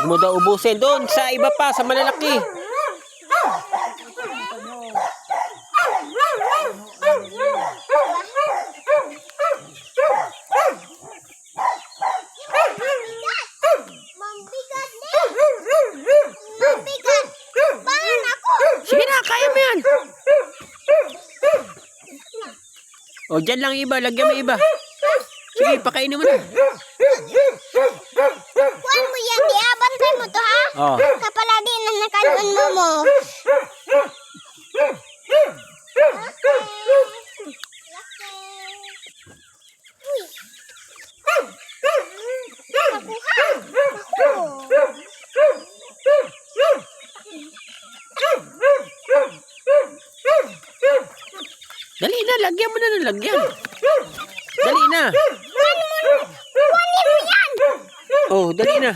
Huwag mo daw ubusin. Doon, sa iba pa, sa malalaki. Sige na, kaya mo yan. O, dyan lang iba. Lagyan mo iba. Sige, pakainin mo na. Kuhan mo yan, di abantay mo to ha? Oh. Kapalagi na nakaluan mo. Dali na, lagyan mo na ng lagyan. Dali na. Kuhanin mo yan! Oh, dali na.